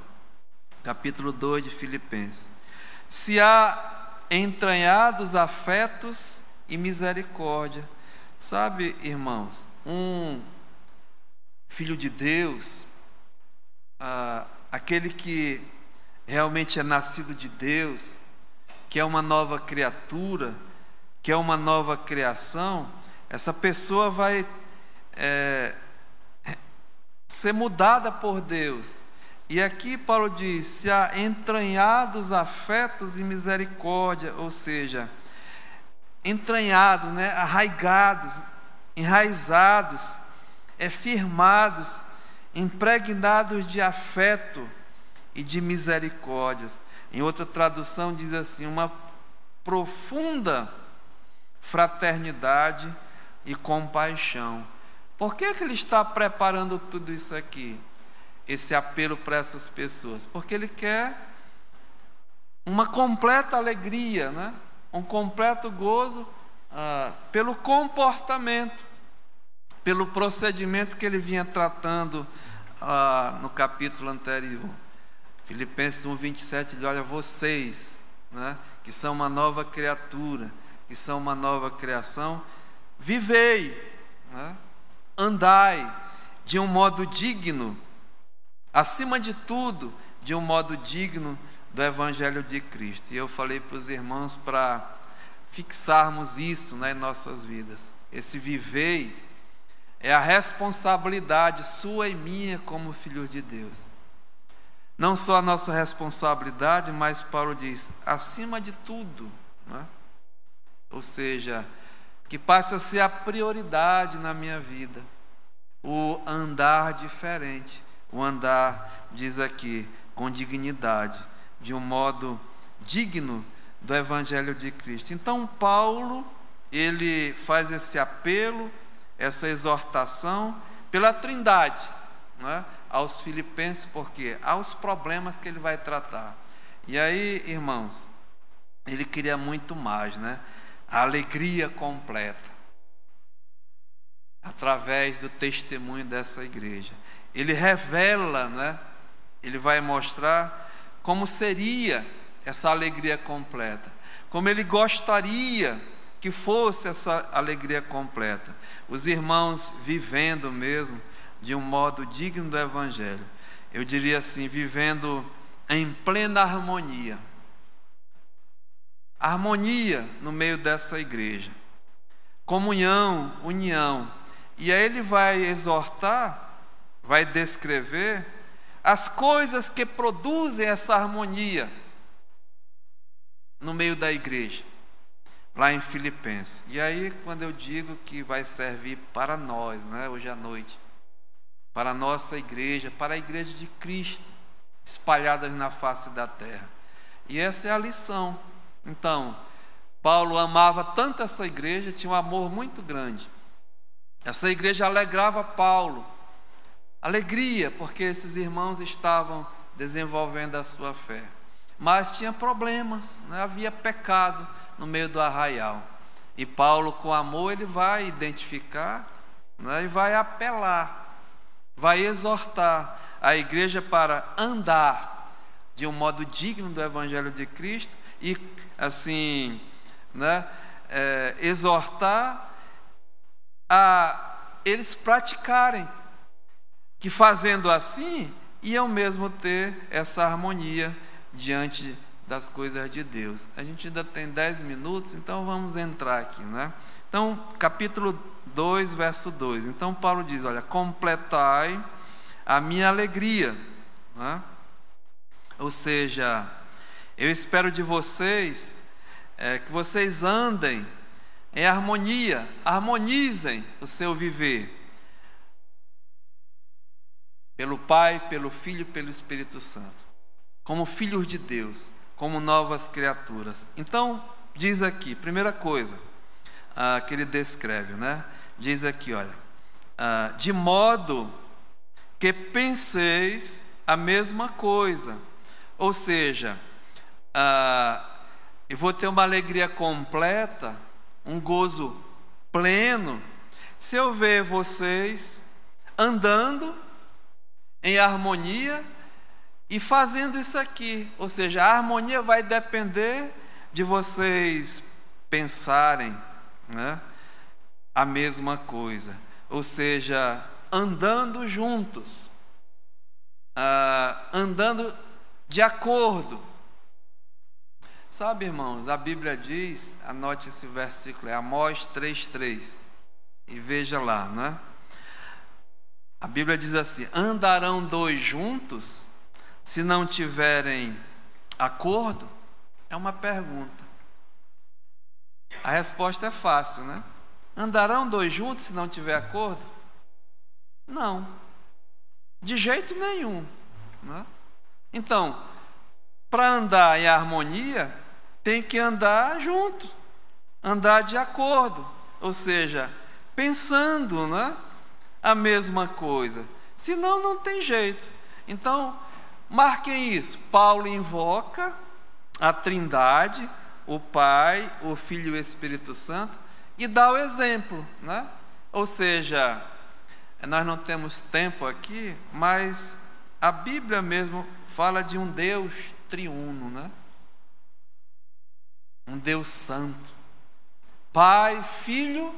capítulo 2 de Filipenses. Se há entranhados afetos e misericórdia. Sabe, irmãos, um filho de Deus, aquele que realmente é nascido de Deus, que é uma nova criatura, que é uma nova criação, essa pessoa vai ser mudada por Deus. E aqui Paulo diz, se há entranhados afetos e misericórdia, ou seja, entranhados, né, arraigados, enraizados, firmados, impregnados de afeto e de misericórdias. Em outra tradução diz assim, uma profunda fraternidade e compaixão. Por que ele está preparando tudo isso aqui? Esse apelo para essas pessoas? Porque ele quer uma completa alegria, né? Um completo gozo pelo comportamento, pelo procedimento que ele vinha tratando no capítulo anterior. Filipenses 1:27 diz, olha, vocês, né, que são uma nova criatura, que são uma nova criação, vivei, né, andai de um modo digno, acima de tudo, de um modo digno do Evangelho de Cristo. E eu falei para os irmãos para fixarmos isso, né, em nossas vidas. Esse vivei é a responsabilidade sua e minha como filhos de Deus. Não só a nossa responsabilidade, mas Paulo diz, acima de tudo, né? Ou seja, que passa a ser a prioridade na minha vida, o andar diferente, o andar, diz aqui, com dignidade, de um modo digno do Evangelho de Cristo. Então Paulo, ele faz esse apelo, essa exortação pela Trindade, né, aos filipenses, porque há os problemas que ele vai tratar. E aí, irmãos, ele queria muito mais, né? A alegria completa, através do testemunho dessa igreja. Ele revela, né? Ele vai mostrar como seria essa alegria completa, como ele gostaria que fosse essa alegria completa. Os irmãos vivendo mesmo de um modo digno do Evangelho. Eu diria assim, vivendo em plena harmonia. Harmonia no meio dessa igreja. Comunhão, união. E aí ele vai exortar, vai descrever as coisas que produzem essa harmonia no meio da igreja, lá em Filipenses. E aí, quando eu digo que vai servir para nós, né, hoje à noite, para a nossa igreja, para a igreja de Cristo, espalhadas na face da terra. E essa é a lição. Então, Paulo amava tanto essa igreja, tinha um amor muito grande. Essa igreja alegrava Paulo. Alegria, porque esses irmãos estavam desenvolvendo a sua fé. Mas tinha problemas, né? Havia pecado no meio do arraial. E Paulo, com amor, ele vai identificar, né? E vai apelar, vai exortar a igreja para andar de um modo digno do Evangelho de Cristo e, assim, né? Exortar a eles praticarem, que fazendo assim, iam mesmo ter essa harmonia diante das coisas de Deus. A gente ainda tem 10 minutos, então vamos entrar aqui, né? Então, capítulo 2, verso 2. Então, Paulo diz, olha, completai a minha alegria, né? Ou seja, eu espero de vocês que vocês andem em harmonia, harmonizem o seu viver, pelo Pai, pelo Filho e pelo Espírito Santo, como filhos de Deus, como novas criaturas. Então, diz aqui, primeira coisa que ele descreve, né? Diz aqui, olha, de modo que penseis a mesma coisa. Ou seja, eu vou ter uma alegria completa, um gozo pleno, se eu ver vocês andando em harmonia e fazendo isso aqui. Ou seja, a harmonia vai depender de vocês pensarem, né, a mesma coisa. Ou seja, andando juntos, andando de acordo. Sabe, irmãos, a Bíblia diz, anote esse versículo, é Amós 3:3, e veja lá, né? A Bíblia diz assim: andarão dois juntos se não tiverem acordo? É uma pergunta. A resposta é fácil, né? Andarão dois juntos se não tiver acordo? Não, de jeito nenhum, né? Então, para andar em harmonia, tem que andar junto, andar de acordo, ou seja, pensando, né, a mesma coisa. Senão, não tem jeito. Então, marquem isso. Paulo invoca a Trindade, o Pai, o Filho e o Espírito Santo, e dá o exemplo, né? Ou seja, nós não temos tempo aqui, mas a Bíblia mesmo fala de um Deus triuno, né? Um Deus santo, Pai, Filho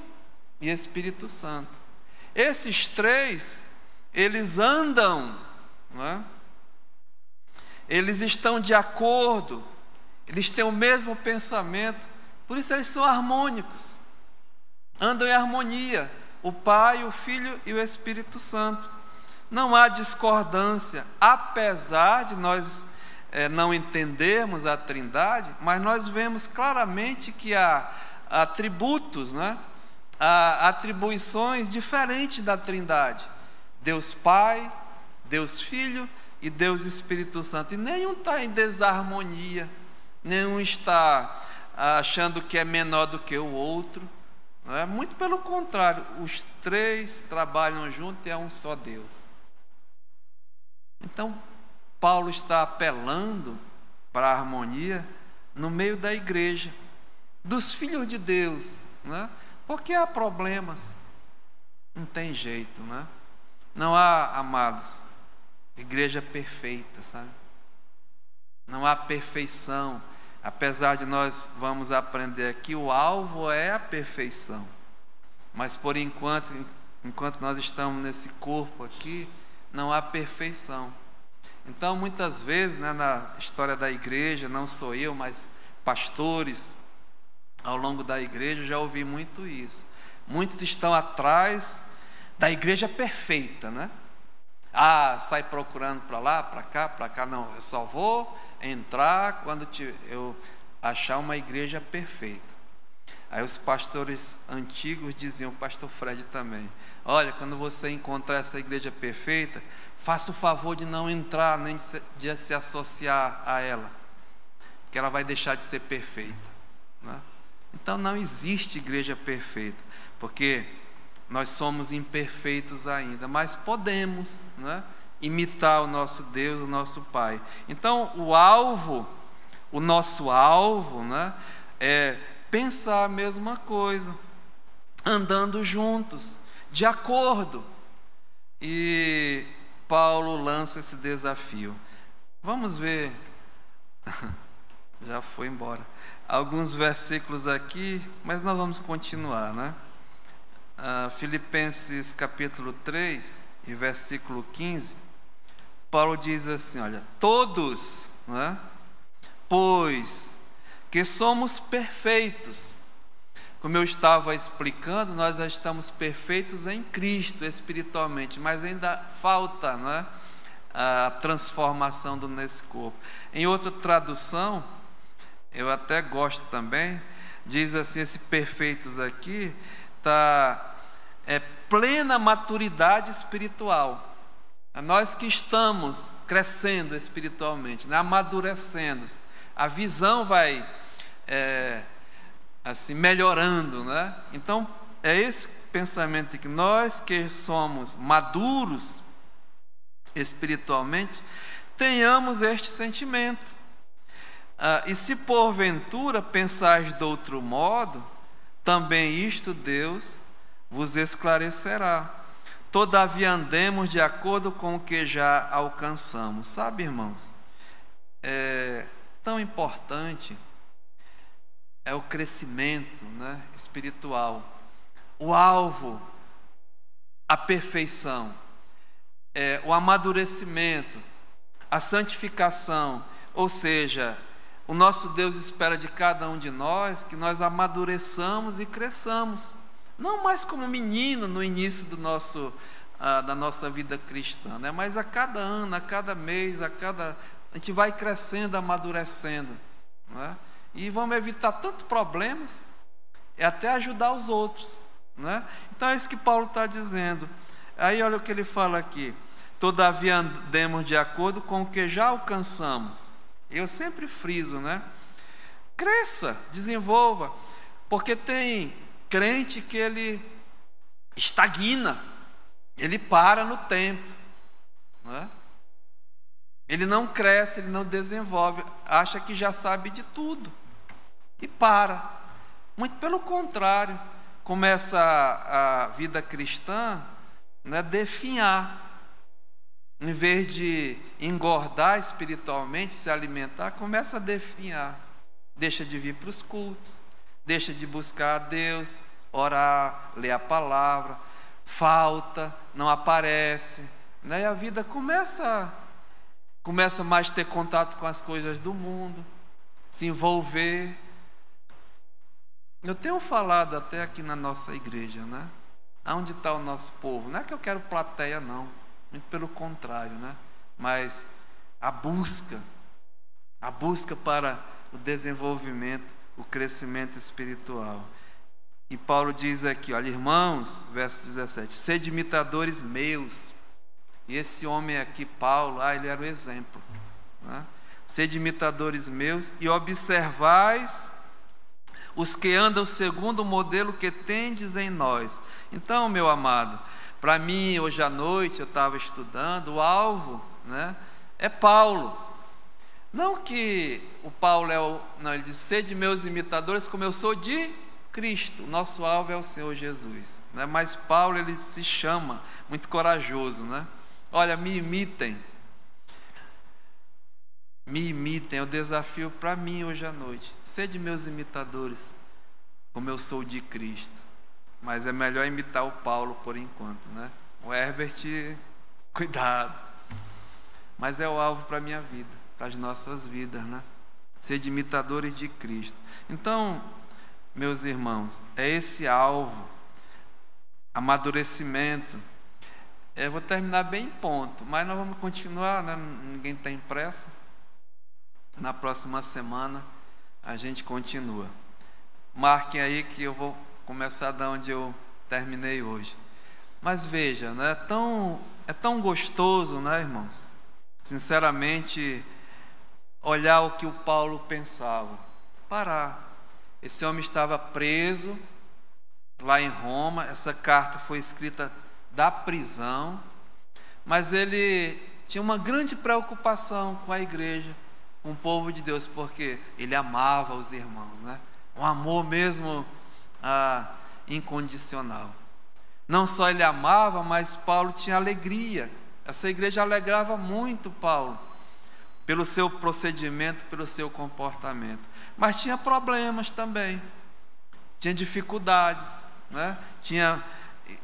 e Espírito Santo. Esses três, eles andam, não é? Eles estão de acordo, eles têm o mesmo pensamento, por isso eles são harmônicos, andam em harmonia, o Pai, o Filho e o Espírito Santo. Não há discordância, apesar de nós não entendermos a Trindade, mas nós vemos claramente que há atributos, né? Há atribuições diferentes da Trindade. Deus Pai, Deus Filho e Deus Espírito Santo. E nenhum está em desarmonia, nenhum está achando que é menor do que o outro. Não é? Muito pelo contrário, os três trabalham juntos e é um só Deus. Então, Paulo está apelando para a harmonia no meio da igreja, dos filhos de Deus, né? Porque há problemas, não tem jeito, né? Não há, amados, igreja perfeita, sabe? Não há perfeição, apesar de nós vamos aprender aqui, o alvo é a perfeição, mas por enquanto nós estamos nesse corpo aqui, não há perfeição. Então, muitas vezes, né, na história da igreja, não sou eu, mas pastores, ao longo da igreja, já ouvi muito isso. Muitos estão atrás da igreja perfeita, né? sai procurando para lá, para cá, não. Eu só vou entrar quando eu achar uma igreja perfeita. Aí os pastores antigos diziam, o pastor Fred também, olha, quando você encontrar essa igreja perfeita, faça o favor de não entrar, nem de se associar a ela, porque ela vai deixar de ser perfeita, né? Então não existe igreja perfeita, porque nós somos imperfeitos ainda, mas podemos, né, imitar o nosso Deus, o nosso Pai. Então o nosso alvo, né, é pensar a mesma coisa, andando juntos, de acordo. E Paulo lança esse desafio. Vamos ver, já foi embora, alguns versículos aqui, mas nós vamos continuar, né? Filipenses capítulo 3 e versículo 15, Paulo diz assim, olha, todos, né, pois que somos perfeitos, como eu estava explicando, nós já estamos perfeitos em Cristo espiritualmente, mas ainda falta, não é, a transformação nesse corpo. Em outra tradução, eu até gosto também, diz assim, esse perfeitos aqui plena maturidade espiritual. Nós que estamos crescendo espiritualmente, né, amadurecendo, a visão vai assim melhorando, né? Então é esse pensamento de que nós que somos maduros espiritualmente tenhamos este sentimento. E se porventura pensais de outro modo, também isto Deus vos esclarecerá. Todavia andemos de acordo com o que já alcançamos. Sabe, irmãos, é tão importante é o crescimento, né, espiritual. O alvo, a perfeição, o amadurecimento, a santificação. Ou seja, o nosso Deus espera de cada um de nós que nós amadureçamos e cresçamos. Não mais como menino no início da nossa vida cristã, né? Mas a cada ano, a cada mês, a gente vai crescendo, amadurecendo, né? E vamos evitar tantos problemas, até ajudar os outros, né? Então é isso que Paulo está dizendo. Aí olha o que ele fala aqui: todavia andemos de acordo com o que já alcançamos. Eu sempre friso, né? Cresça, desenvolva, porque tem crente que ele estagna, ele para no tempo, né? Ele não cresce, ele não desenvolve, acha que já sabe de tudo e para. Muito pelo contrário, começa a vida cristã, né, definhar. Em vez de engordar espiritualmente, se alimentar, começa a definhar. Deixa de vir para os cultos, deixa de buscar a Deus, orar, ler a palavra, falta, não aparece, né? E a vida começa mais a ter contato com as coisas do mundo, se envolver. Eu tenho falado até aqui na nossa igreja, né? Aonde está o nosso povo? Não é que eu quero plateia, não, muito pelo contrário, né? Mas a busca para o desenvolvimento, o crescimento espiritual. E Paulo diz aqui, olha, irmãos, verso 17, sede imitadores meus. E esse homem aqui, Paulo, ele era o exemplo, né? Sede imitadores meus e observais os que andam segundo o modelo que tendes em nós. Então, meu amado, para mim, hoje à noite, eu estava estudando, o alvo, né, é Paulo. Não que o Paulo não, ele diz, sede meus imitadores como eu sou de Cristo. O nosso alvo é o Senhor Jesus, né? Mas Paulo, ele se chama, muito corajoso, né? Olha, me imitem, é o desafio para mim hoje à noite. Sede meus imitadores, como eu sou de Cristo. Mas é melhor imitar o Paulo por enquanto, né? O Herbert, cuidado. Mas é o alvo para a minha vida, para as nossas vidas, né? Sede imitadores de Cristo. Então, meus irmãos, é esse alvo, amadurecimento, Eu vou terminar bem em ponto, mas nós vamos continuar, né? Ninguém tem pressa. Na próxima semana a gente continua. Marquem aí que eu vou começar da onde eu terminei hoje. Mas veja, né? É tão gostoso, né, irmãos? Sinceramente, olhar o que o Paulo pensava. Parar. Esse homem estava preso lá em Roma. Essa carta foi escrita da prisão, mas ele tinha uma grande preocupação com a igreja, com o povo de Deus, porque ele amava os irmãos, né? Um amor mesmo incondicional. Não só ele amava, mas Paulo tinha alegria. Essa igreja alegrava muito Paulo, pelo seu procedimento, pelo seu comportamento. Mas tinha problemas também, tinha dificuldades, né? Tinha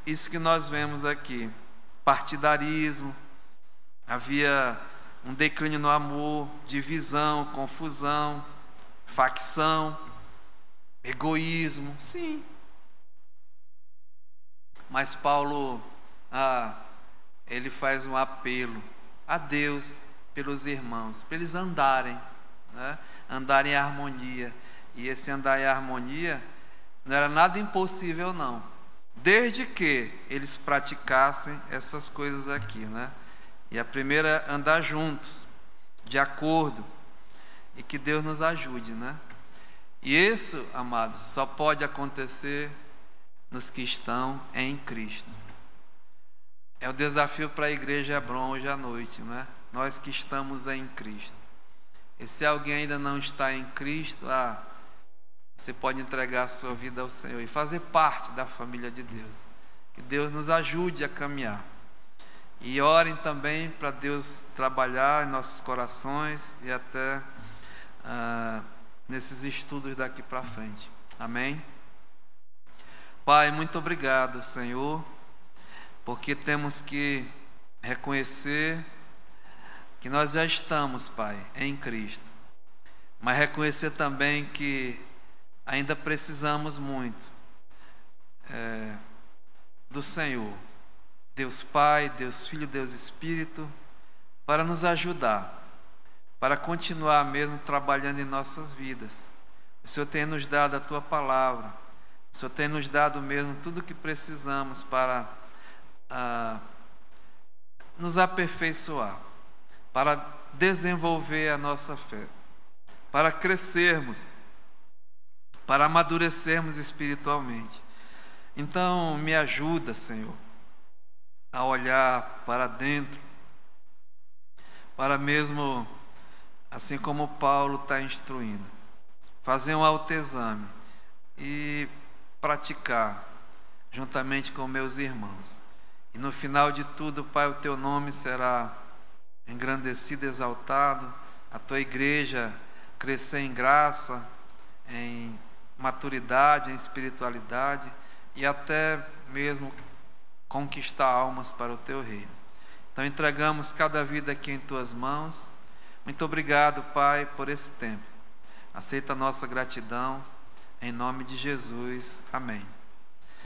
isso que nós vemos aqui, partidarismo, havia um declínio no amor, divisão, confusão, facção, egoísmo, sim. Mas Paulo, ele faz um apelo a Deus pelos irmãos, para eles andarem, né? Andarem em harmonia. E esse andar em harmonia não era nada impossível, não, desde que eles praticassem essas coisas aqui, né? E a primeira é andar juntos, de acordo, e que Deus nos ajude, né? E isso, amados, só pode acontecer nos que estão em Cristo. É o desafio para a igreja Hebron hoje à noite, né? Nós que estamos em Cristo. E se alguém ainda não está em Cristo, você pode entregar a sua vida ao Senhor e fazer parte da família de Deus. Que Deus nos ajude a caminhar. E orem também para Deus trabalhar em nossos corações e até nesses estudos daqui para frente. Amém? Pai, muito obrigado, Senhor, porque temos que reconhecer que nós já estamos, Pai, em Cristo. Mas reconhecer também que ainda precisamos muito do Senhor, Deus Pai, Deus Filho, Deus Espírito, para nos ajudar, para continuar mesmo trabalhando em nossas vidas. O Senhor tem nos dado a Tua palavra, o Senhor tem nos dado mesmo tudo o que precisamos para nos aperfeiçoar, para desenvolver a nossa fé, para crescermos, para amadurecermos espiritualmente. Então, me ajuda, Senhor, a olhar para dentro, para mesmo, assim como Paulo está instruindo, fazer um autoexame e praticar juntamente com meus irmãos. E no final de tudo, Pai, o Teu nome será engrandecido, exaltado, a Tua igreja crescer em graça, em maturidade, em espiritualidade e até mesmo conquistar almas para o Teu reino. Então entregamos cada vida aqui em Tuas mãos. Muito obrigado, Pai, por esse tempo. Aceita a nossa gratidão, em nome de Jesus. Amém.